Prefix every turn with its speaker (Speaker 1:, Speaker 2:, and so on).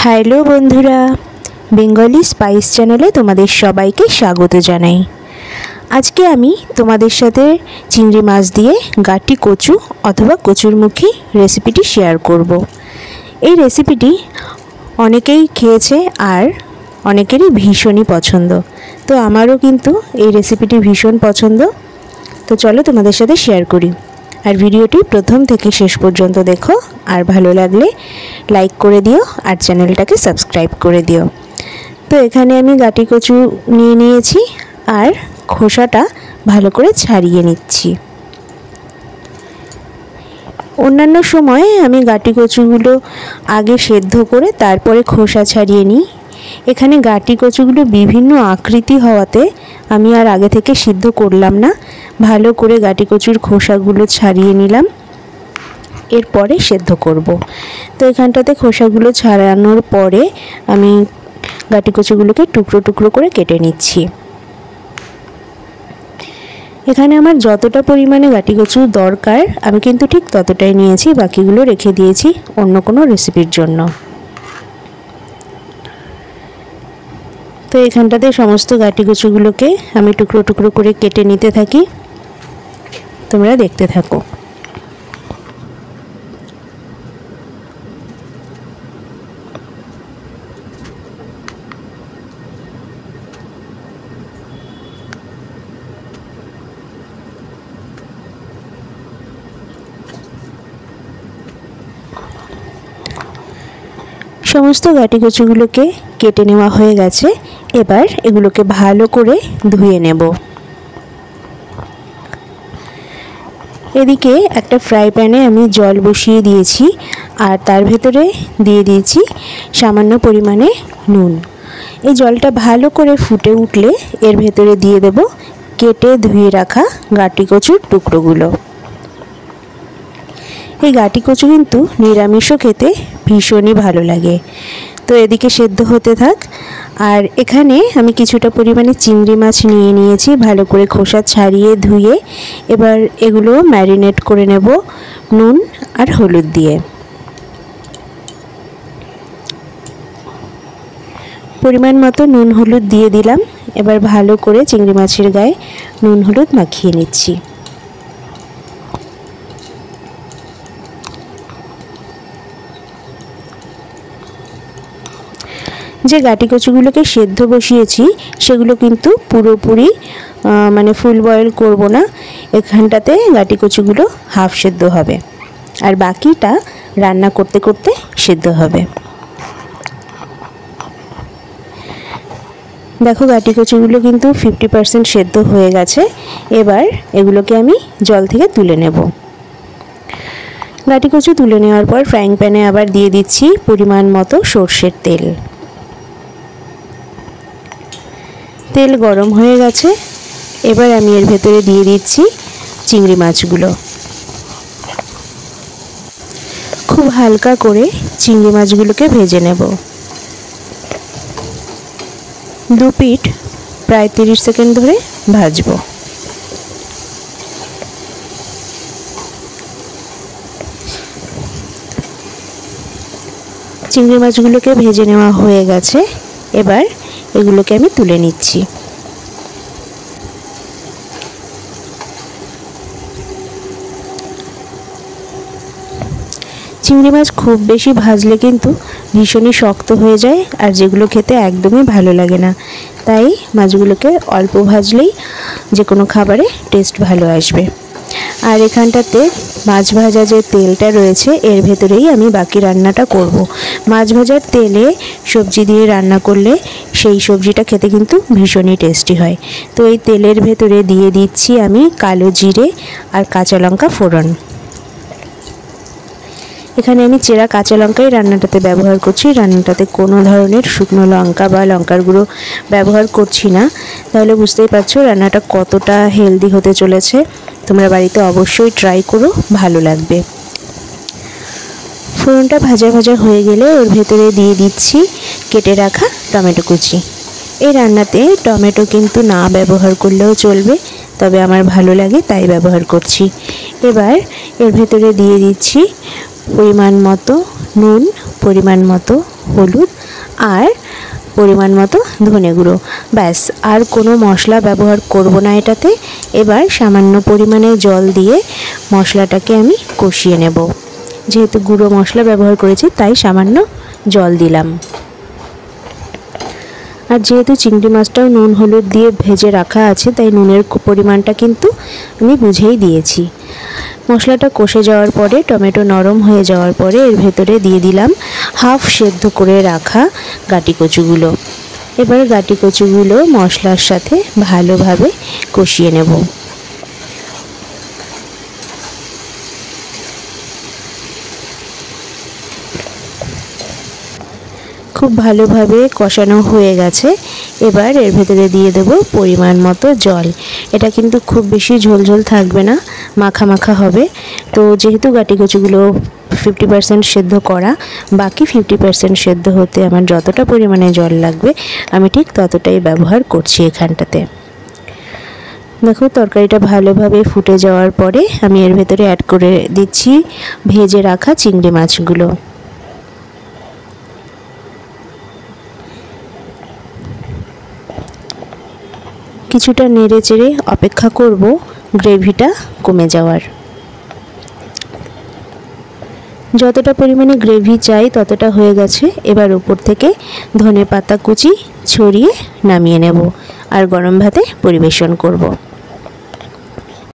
Speaker 1: Hello বন্ধুরা, Bengali spice চ্যানেলে তোমাদের সবাইকে স্বাগত জানাই। আজকে আমি তোমাদের সাথে চিংড়ি মাছ দিয়ে গাটি কচু অথবা কচুরমুখী রেসিপিটি শেয়ার করব। এই রেসিপিটি অনেকেই খেয়েছে আর অনেকেরই ভীষণই পছন্দ। তো আমারও কিন্তু এই রেসিপিটি ভীষণ পছন্দ। তো চলো তোমাদের সাথে শেয়ার করি। আর ভিডিওটি প্রথম থেকে শেষ পর্যন্ত দেখো, আর ভালো লাগলে লাইক করে দিও আর চ্যানেলটাকে সাবস্ক্রাইব করে দিও। তো এখানে আমি গাটি কচু নিয়ে নিয়েছি আর খোসাটা ভালো করে ছাড়িয়ে নিচ্ছি। অন্যান্য সময়ে আমি গাটি কচুগুলো আগে সেদ্ধ করে তারপরে খোসা ছাড়িয়ে নিই। এখানে গাটি কচুগুলো বিভিন্ন আকৃতি হওয়াতে আমি আর আগে থেকে সিদ্ধ করলাম না, ভালো করে গাটি কচুর খোসাগুলো ছাড়িয়ে নিলাম, এরপরে সেদ্ধ করব। তো এখানটাতে খোসাগুলো ছাড়ানোর পরে আমি গাটি কচুগুলোকে টুকরো টুকরো করে কেটে নিচ্ছি। এখানে আমার যতটা পরিমাণে গাটি কচু দরকার আমি কিন্তু ঠিক ততটাই নিয়েছি, বাকিগুলো রেখে দিয়েছি অন্য কোনো রেসিপির জন্য। তো এখানটাতে সমস্ত গাটি কচুগুলোকে আমি টুকরো টুকরো করে কেটে নিতে থাকি, তোমরা দেখতে থাকো। সমস্ত গাটি কচুগুলোকে কেটে নেওয়া হয়ে গেছে। এবার এগুলোকে ভালো করে ধুয়ে নেব। এদিকে একটা ফ্রাই প্যানে আমি জল বসিয়ে দিয়েছি আর তার ভেতরে দিয়ে দিয়েছি সামান্য পরিমাণে নুন। এই জলটা ভালো করে ফুটে উঠলে এর ভেতরে দিয়ে দেব কেটে ধুয়ে রাখা গাটি কচুর টুকরোগুলো। এই গাটি কচু কিন্তু নিরামিষও খেতে ভীষণই ভালো লাগে। তো এদিকে সেদ্ধ হতে থাক। আর এখানে আমি কিছুটা পরিমাণে চিংড়ি মাছ নিয়ে নিয়েছি, ভালো করে খোসা ছাড়িয়ে ধুয়ে। এবার এগুলো ম্যারিনেট করে নেব নুন আর হলুদ দিয়ে। পরিমাণ মতো নুন হলুদ দিয়ে দিলাম। এবার ভালো করে চিংড়ি মাছের গায়ে নুন হলুদ মাখিয়ে নিচ্ছি। যে গাটি কচুগুলোকে সেদ্ধ বসিয়েছি সেগুলো কিন্তু পুরোপুরি ফুল বয়েল করব না। এখানটাতে গাটি কচুগুলো হাফ সেদ্ধ হবে আর বাকিটা রান্না করতে করতে সেদ্ধ হবে। দেখো গাটি কচুগুলো কিন্তু 50% সেদ্ধ হয়ে গেছে। এবার এগুলোকে আমি জল থেকে তুলে নেব। গাটি কচু তুলে নেওয়ার পর ফ্রাইং প্যানে আবার দিয়ে দিচ্ছি পরিমাণ মতো সর্ষের তেল। তেল গরম হয়ে গেছে। এবার আমি এর ভেতরে দিয়ে দিচ্ছি চিংড়ি মাছগুলো। খুব হালকা করে চিংড়ি মাছগুলোকে ভেজে নেব। দু পিঠ প্রায় 30 সেকেন্ড ধরে ভাজবো। চিংড়ি মাছগুলোকে ভেজে নেওয়া হয়ে গেছে। এবার এগুলোকে আমি তুলে নিচ্ছি। চিংড়ি মাছ খুব বেশি ভাজলে কিন্তু ভীষণই শক্ত হয়ে যায় আর যেগুলো খেতে একদমই ভালো লাগে না। তাই মাছগুলোকে অল্প ভাজলেই যে কোনো খাবারে টেস্ট ভালো আসবে। আর এখানটাতে মাছ ভাজা যে তেলটা রয়েছে এর ভেতরেই আমি বাকি রান্নাটা করব। মাছ ভাজার তেলে সবজি দিয়ে রান্না করলে সেই সবজিটা খেতে কিন্তু ভীষণই টেস্টি হয়। তো এই তেলের ভেতরে দিয়ে দিচ্ছি আমি কালো জিরে আর কাঁচা লঙ্কা ফোড়ন। এখানে আমি চেরা কাঁচা লঙ্কাই রান্নাটাতে ব্যবহার করছি। রান্নাটাতে কোনো ধরনের শুকনো লঙ্কা বা লঙ্কার গুঁড়ো ব্যবহার করছি না। তাহলে বুঝতেই পারছো রান্নাটা কতটা হেলদি হতে চলেছে। তোমরা বাড়িতে অবশ্যই ট্রাই করো, ভালো লাগবে। ফোড়নটা ভাজা ভাজা হয়ে গেলে ওর ভেতরে দিয়ে দিচ্ছি কেটে রাখা টমেটো কুচি। এই রান্নাতে টমেটো কিন্তু না ব্যবহার করলেও চলবে, তবে আমার ভালো লাগে তাই ব্যবহার করছি। এবার এর ভেতরে দিয়ে দিচ্ছি পরিমাণ মতো নুন, পরিমাণ মতো হলুদ আর পরিমাণ মতো ধনে গুঁড়ো। ব্যাস, আর কোনো মশলা ব্যবহার করব না এটাতে। এবার সামান্য পরিমাণে জল দিয়ে মশলাটাকে আমি কষিয়ে নেব। যেহেতু গুঁড়ো মশলা ব্যবহার করেছি তাই সামান্য জল দিলাম। আর যেহেতু চিংড়ি মাছটাও নুন হলুদ দিয়ে ভেজে রাখা আছে তাই নুনের পরিমাণটা কিন্তু আমি বুঝেই দিয়েছি। মশলাটা কষে যাওয়ার পরে, টমেটো নরম হয়ে যাওয়ার পরে এর ভেতরে দিয়ে দিলাম হাফ সেদ্ধ করে রাখা গাঁটি কচুগুলো। এবার গাঁটি কচুগুলো মশলার সাথে ভালোভাবে কষিয়ে নেব। খুব ভালোভাবে কষানো হয়ে গেছে। এবার এর ভেতরে দিয়ে দেব পরিমাণ মতো জল। এটা কিন্তু খুব বেশি ঝোলঝোল থাকবে না, মাখা মাখা হবে। তো যেহেতু গাঁটি কচুগুলো 50% সেদ্ধ করা, বাকি 50% সেদ্ধ হতে আমার যতটা পরিমাণে জল লাগবে আমি ঠিক ততটাই ব্যবহার করছি এখানটাতে। দেখো তরকারিটা ভালোভাবে ফুটে যাওয়ার পরে আমি এর ভেতরে অ্যাড করে দিচ্ছি ভেজে রাখা চিংড়ি মাছগুলো। কিছুটা নেড়ে চেড়ে অপেক্ষা করব গ্রেভিটা কমে যাওয়ার। যতটা পরিমাণে গ্রেভি চাই ততটা হয়ে গেছে। এবার উপর থেকে ধনেপাতা কুচি ছড়িয়ে নামিয়ে নেব আর গরম ভাতে পরিবেশন করব।